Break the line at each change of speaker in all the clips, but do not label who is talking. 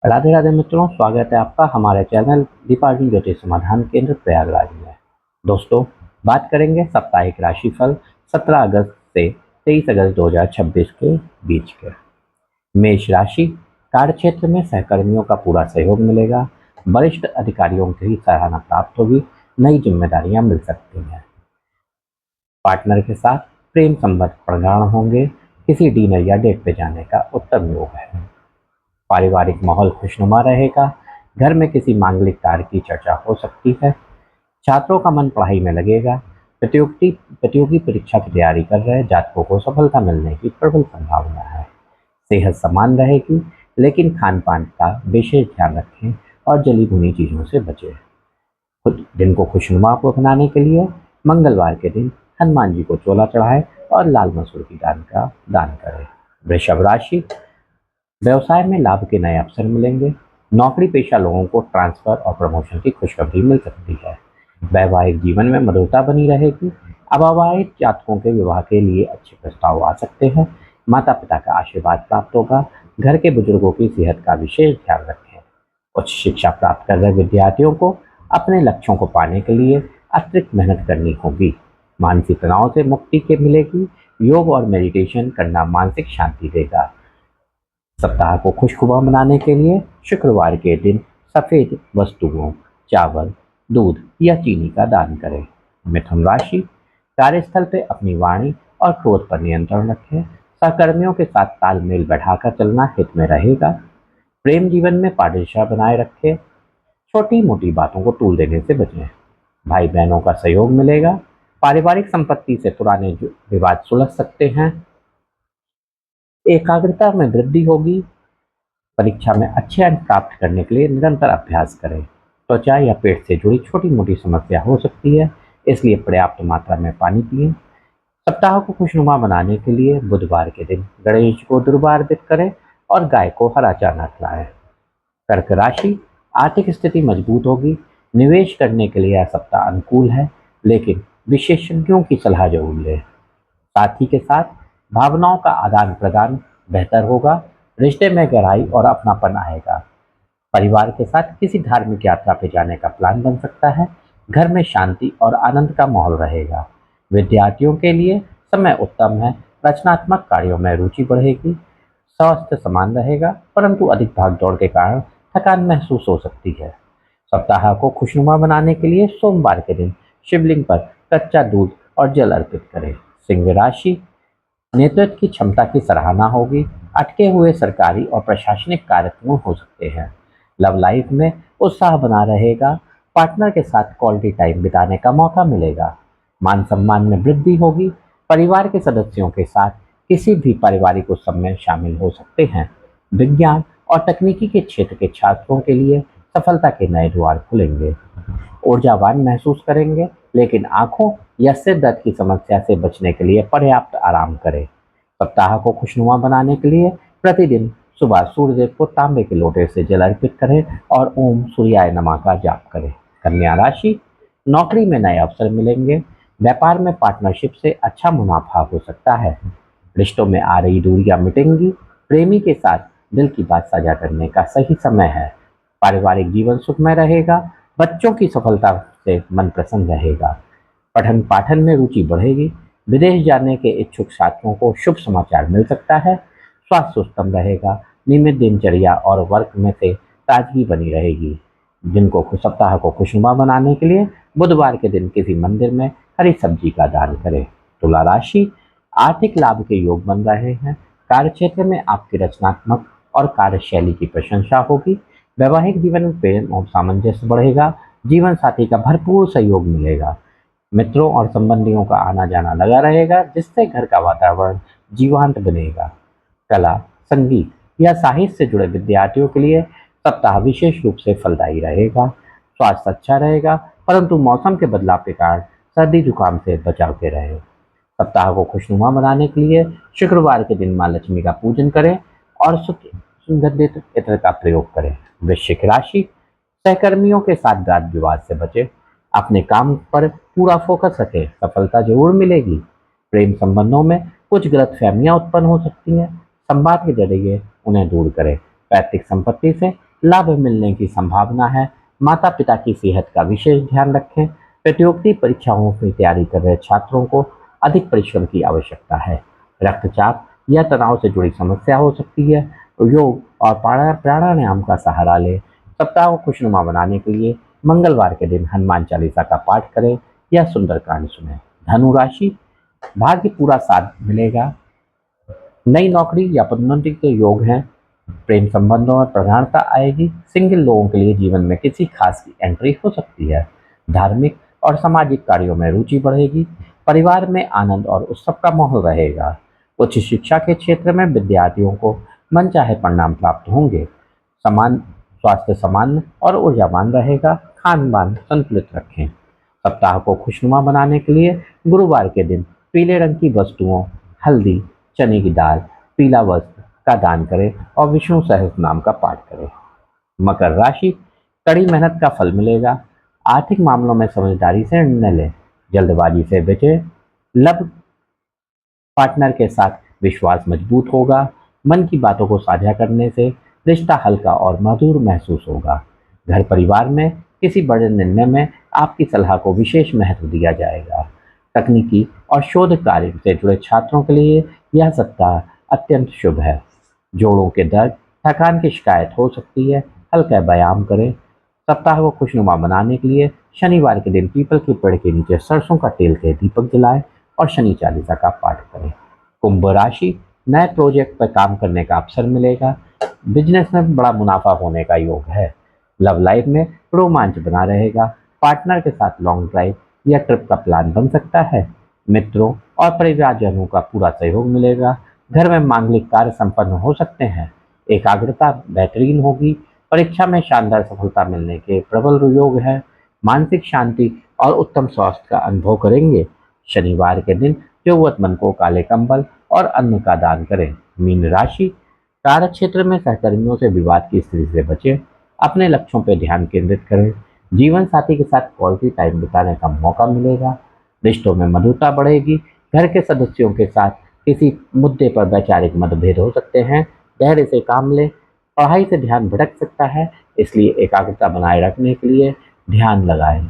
राधे राधे मित्रों, स्वागत है आपका हमारे चैनल दीपार्जन ज्योतिष समाधान केंद्र प्रयागराज में। दोस्तों, बात करेंगे साप्ताहिक राशिफल 17 अगस्त से 23 अगस्त 2026 के बीच के। मेष राशि, कार्य क्षेत्र में सहकर्मियों का पूरा सहयोग मिलेगा। वरिष्ठ अधिकारियों की सराहना प्राप्त होगी। नई जिम्मेदारियां मिल सकती हैं। पार्टनर के साथ प्रेम संबंध प्रगाढ़ होंगे। किसी डिनर या डेट पे जाने का उत्तम योग है। पारिवारिक माहौल खुशनुमा रहेगा। घर में किसी मांगलिक कार्य की चर्चा हो सकती है। छात्रों का मन पढ़ाई में लगेगा। प्रतियोगी परीक्षा की तैयारी कर रहे जातकों को सफलता मिलने की प्रबल संभावना है। सेहत समान रहेगी, लेकिन खान पान का विशेष ध्यान रखें और जली भुनी चीजों से बचें। खुद दिन को खुशनुमा को बनाने के लिए मंगलवार के दिन हनुमान जी को चोला चढ़ाएं और लाल मसूर की दाल का दान करें। वृषभ राशि, व्यवसाय में लाभ के नए अवसर मिलेंगे। नौकरी पेशा लोगों को ट्रांसफर और प्रमोशन की खुशखबरी मिल सकती है। वैवाहिक जीवन में मधुरता बनी रहेगी। अविवाहित जातकों के विवाह के लिए अच्छे प्रस्ताव आ सकते हैं। माता पिता का आशीर्वाद प्राप्त होगा। घर के बुजुर्गों की सेहत का विशेष ध्यान रखें। उच्च शिक्षा प्राप्त कर रहे विद्यार्थियों को अपने लक्ष्यों को पाने के लिए अतिरिक्त मेहनत करनी होगी। मानसिक तनाव से मुक्ति के मिलेगी। योग और मेडिटेशन करना मानसिक शांति देगा। सप्ताह को खुशनुमा बनाने के लिए शुक्रवार के दिन सफेद वस्तुओं, चावल, दूध या चीनी का दान करें। मिथुन राशि, कार्यस्थल पे अपनी वाणी और क्रोध पर नियंत्रण रखें। सहकर्मियों के साथ तालमेल बढ़ाकर चलना हित में रहेगा। प्रेम जीवन में पारदर्शिता बनाए रखें। छोटी मोटी बातों को तूल देने से बचें। भाई बहनों का सहयोग मिलेगा। पारिवारिक संपत्ति से पुराने विवाद सुलझ सकते हैं। एकाग्रता में वृद्धि होगी। परीक्षा में अच्छे अंक प्राप्त करने के लिए निरंतर अभ्यास करें। त्वचा या पेट से जुड़ी छोटी मोटी समस्या हो सकती है, इसलिए पर्याप्त मात्रा में पानी पिएं। सप्ताह को खुशनुमा बनाने के लिए बुधवार के दिन गणेश को दुर्वा अर्पित करें और गाय को हरा चारा खिलाएं। कर्क राशि, आर्थिक स्थिति मजबूत होगी। निवेश करने के लिए यह सप्ताह अनुकूल है, लेकिन विशेषज्ञों की सलाह जरूर लें। साथी के साथ भावनाओं का आदान प्रदान बेहतर होगा। रिश्ते में गहराई और अपनापन आएगा। परिवार के साथ किसी धार्मिक यात्रा पे जाने का प्लान बन सकता है। घर में शांति और आनंद का माहौल रहेगा। विद्यार्थियों के लिए समय उत्तम है। रचनात्मक कार्यों में रुचि बढ़ेगी। स्वास्थ्य समान रहेगा, परंतु अधिक भागदौड़ के कारण थकान महसूस हो सकती है। सप्ताह को खुशनुमा बनाने के लिए सोमवार के दिन शिवलिंग पर कच्चा दूध और जल अर्पित करें। सिंह राशि, नेतृत्व की क्षमता की सराहना होगी। अटके हुए सरकारी और प्रशासनिक कार्य पूर्ण हो सकते हैं। लव लाइफ में उत्साह बना रहेगा। पार्टनर के साथ क्वालिटी टाइम बिताने का मौका मिलेगा। मान सम्मान में वृद्धि होगी। परिवार के सदस्यों के साथ किसी भी पारिवारिक उत्सव में शामिल हो सकते हैं। विज्ञान और तकनीकी के क्षेत्र के छात्रों के लिए सफलता के नए द्वार खुलेंगे। ऊर्जावान महसूस करेंगे, लेकिन आंखों या सिर दर्द की समस्या से बचने के लिए पर्याप्त आराम करें। सप्ताह को खुशनुमा बनाने के लिए प्रतिदिन सुबह सूर्यदेव को तांबे के लोटे से जल अर्पित करें और ओम सूर्याय नमः का जाप करें। कन्या राशि, नौकरी में नए अवसर मिलेंगे। व्यापार में पार्टनरशिप से अच्छा मुनाफा हो सकता है। रिश्तों में आ रही दूरियां मिटेंगी। प्रेमी के साथ दिल की बात साझा करने का सही समय है। पारिवारिक जीवन सुखमय रहेगा। बच्चों की सफलता से मन प्रसन्न रहेगा। पठन पाठन में रुचि बढ़ेगी। विदेश जाने के इच्छुक छात्रों को शुभ समाचार मिल सकता है। स्वास्थ्य उत्तम रहेगा। नियमित दिनचर्या और वर्क में से ताजगी बनी रहेगी। सप्ताह को खुशनुमा बनाने के लिए बुधवार के दिन किसी मंदिर में हरी सब्जी का दान करें। तुला राशि, आर्थिक लाभ के योग बन रहे हैं। कार्य क्षेत्र में आपकी रचनात्मक और कार्यशैली की प्रशंसा होगी। वैवाहिक जीवन में प्रेम और सामंजस्य बढ़ेगा। जीवन साथी का भरपूर सहयोग मिलेगा। मित्रों और संबंधियों का आना जाना लगा रहेगा, जिससे घर का वातावरण जीवंत बनेगा। कला, संगीत या साहित्य से जुड़े विद्यार्थियों के लिए सप्ताह विशेष रूप से फलदायी रहेगा। स्वास्थ्य अच्छा रहेगा, परंतु मौसम के बदलाव के कारण सर्दी जुकाम से बचाव के रहें। सप्ताह को खुशनुमा बनाने के लिए शुक्रवार के दिन माँ लक्ष्मी का पूजन करें और सुगंधित इत्र का प्रयोग करें। वृश्चिक राशि, सहकर्मियों के साथ वाद विवाद से बचें। अपने काम पर पूरा फोकस रखें, सफलता जरूर मिलेगी। प्रेम संबंधों में कुछ गलतफहमियां उत्पन्न हो सकती हैं। संवाद के जरिए उन्हें दूर करें। पैतृक संपत्ति से लाभ मिलने की संभावना है। माता पिता की सेहत का विशेष ध्यान रखें। प्रतियोगिता परीक्षाओं की तैयारी कर रहे छात्रों को अधिक परिश्रम की आवश्यकता है। रक्तचाप या तनाव से जुड़ी समस्या हो सकती है। योग और प्राणायाम का सहारा लें। सप्ताह को खुशनुमा बनाने के लिए मंगलवार के दिन हनुमान चालीसा का पाठ करें या सुंदरकांड सुनें। धनु राशि, भाग्य पूरा साथ मिलेगा। नई नौकरी या पदोन्नति के योग हैं। प्रेम संबंधों में प्रधानता आएगी। सिंगल लोगों के लिए जीवन में किसी खास की एंट्री हो सकती है। धार्मिक और सामाजिक कार्यों में रुचि बढ़ेगी। परिवार में आनंद और उत्सव का माहौल रहेगा। उच्च शिक्षा के क्षेत्र में विद्यार्थियों को मनचाहे परिणाम प्राप्त होंगे। समान स्वास्थ्य सामान्य और ऊर्जावान रहेगा। खान पान संतुलित रखें। सप्ताह को खुशनुमा बनाने के लिए गुरुवार के दिन पीले रंग की वस्तुओं, हल्दी, चने की दाल, पीला वस्त्र का दान करें और विष्णु सहस्त्र नाम का पाठ करें। मकर राशि, कड़ी मेहनत का फल मिलेगा। आर्थिक मामलों में समझदारी से निर्णय लें। जल्दबाजी से बचें। लव पार्टनर के साथ विश्वास मजबूत होगा। मन की बातों को साझा करने से रिश्ता हल्का और मधुर महसूस होगा। घर परिवार में किसी बड़े निर्णय में आपकी सलाह को विशेष महत्व दिया जाएगा। तकनीकी और शोध कार्य से जुड़े छात्रों के लिए यह सप्ताह अत्यंत शुभ है। जोड़ों के दर्द, थकान की शिकायत हो सकती है। हल्का व्यायाम करें। सप्ताह को खुशनुमा बनाने के लिए शनिवार के दिन पीपल के पेड़ के नीचे सरसों का तेल के दीपक जलाएं और शनि चालीसा का पाठ करें। कुंभ राशि, नए प्रोजेक्ट पर काम करने का अवसर मिलेगा। बिजनेस में बड़ा मुनाफा होने का योग है। लव लाइफ में रोमांच बना रहेगा। पार्टनर के साथ लॉन्ग ड्राइव या ट्रिप का प्लान बन सकता है। मित्रों और परिवारजनों का पूरा सहयोग मिलेगा। घर में मांगलिक कार्य संपन्न हो सकते हैं। एकाग्रता बेहतरीन होगी। परीक्षा में शानदार सफलता मिलने के प्रबल योग है। मानसिक शांति और उत्तम स्वास्थ्य का अनुभव करेंगे। शनिवार के दिन जरूरतमंद को काले कंबल और अन्न का दान करें। मीन राशि, कार्य क्षेत्र में सहकर्मियों से विवाद की स्थिति से बचें। अपने लक्ष्यों पर ध्यान केंद्रित करें। जीवन साथी के साथ क्वालिटी टाइम बिताने का मौका मिलेगा। रिश्तों में मधुरता बढ़ेगी। घर के सदस्यों के साथ किसी मुद्दे पर वैचारिक मतभेद हो सकते हैं। धैर्य से काम लें। पढ़ाई से ध्यान भटक सकता है, इसलिए एकाग्रता बनाए रखने के लिए ध्यान लगाएं।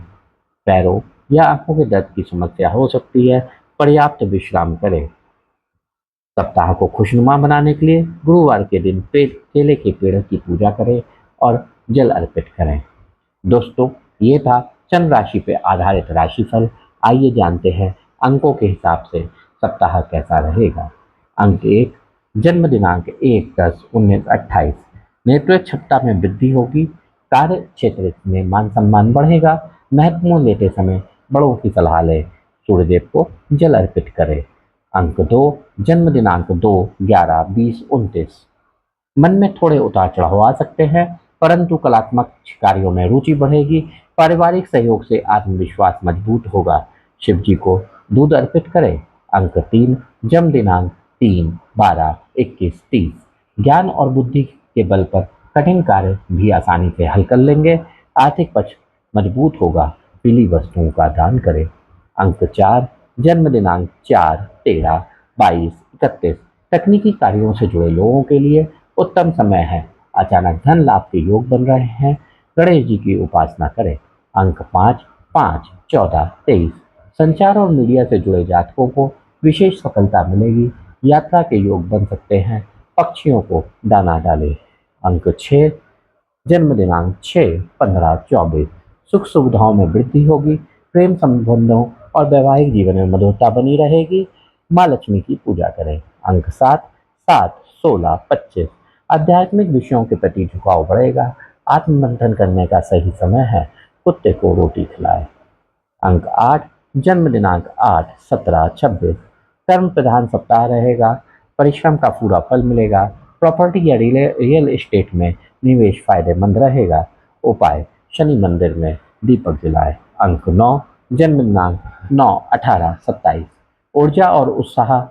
पैरों या आंखों के दर्द की समस्या हो सकती है। पर्याप्त विश्राम करें। सप्ताह को खुशनुमा बनाने के लिए गुरुवार के दिन केले के पेड़ की पूजा करें और जल अर्पित करें। दोस्तों, ये था चंद्र राशि पे आधारित राशिफल। आइए जानते हैं अंकों के हिसाब से सप्ताह कैसा रहेगा। अंक 1, जन्म दिनांक 1/10/1928। नेतृत्व क्षमता में वृद्धि होगी। कार्य क्षेत्र में मान सम्मान बढ़ेगा। महत्वपूर्ण लेते समय बड़ों की सलाह लें। सूर्यदेव को जल अर्पित करें। अंक 2, जन्म दिनांक 2/11/20/29। मन में थोड़े उतार चढ़ाव आ सकते हैं, परंतु कलात्मक कार्यों में रुचि बढ़ेगी। पारिवारिक सहयोग से आत्मविश्वास मजबूत होगा। शिव जी को दूध अर्पित करें। अंक 3, जन्म दिनांक 3/12/21/30। ज्ञान और बुद्धि के बल पर कठिन कार्य भी आसानी से हल कर लेंगे। आर्थिक पक्ष मजबूत होगा। पीली वस्तुओं का दान करें। अंक 4, जन्म दिनांक 4/13/22/31। तकनीकी कार्यों से जुड़े लोगों के लिए उत्तम समय है। अचानक धन लाभ के योग बन रहे हैं। गणेश जी की उपासना करें। अंक 5/5/14/23। संचार और मीडिया से जुड़े जातकों को विशेष सफलता मिलेगी। यात्रा के योग बन सकते हैं। पक्षियों को दाना डालें। अंक 6, जन्म दिनांक 6/15/24। सुख सुविधाओं में वृद्धि होगी। प्रेम संबंधों और वैवाहिक जीवन में मधुरता बनी रहेगी। माँ लक्ष्मी की पूजा करें। अंक 7/7/16/25। आध्यात्मिक विषयों के प्रति झुकाव बढ़ेगा। आत्ममंथन करने का सही समय है। कुत्ते को रोटी खिलाएं। अंक 8, जन्म दिनांक 8/17/26। कर्म प्रधान सप्ताह रहेगा। परिश्रम का पूरा फल मिलेगा। प्रॉपर्टी या रियल एस्टेट में निवेश फायदेमंद रहेगा। उपाय, शनि मंदिर में दीपक जलाएं। अंक 9, जन्म दिनांक 9/18/27। ऊर्जा और उत्साह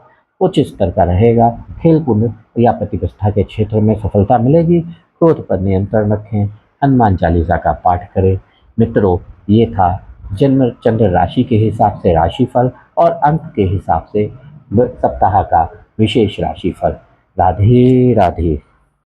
उच्च स्तर का रहेगा। खेलकूद या प्रतिष्ठा के क्षेत्र में सफलता मिलेगी। क्रोध पर नियंत्रण रखें। हनुमान चालीसा का पाठ करें। मित्रों, ये था जन्म चंद्र राशि के हिसाब से राशिफल और अंक के हिसाब से सप्ताह का विशेष राशिफल। राधे राधे।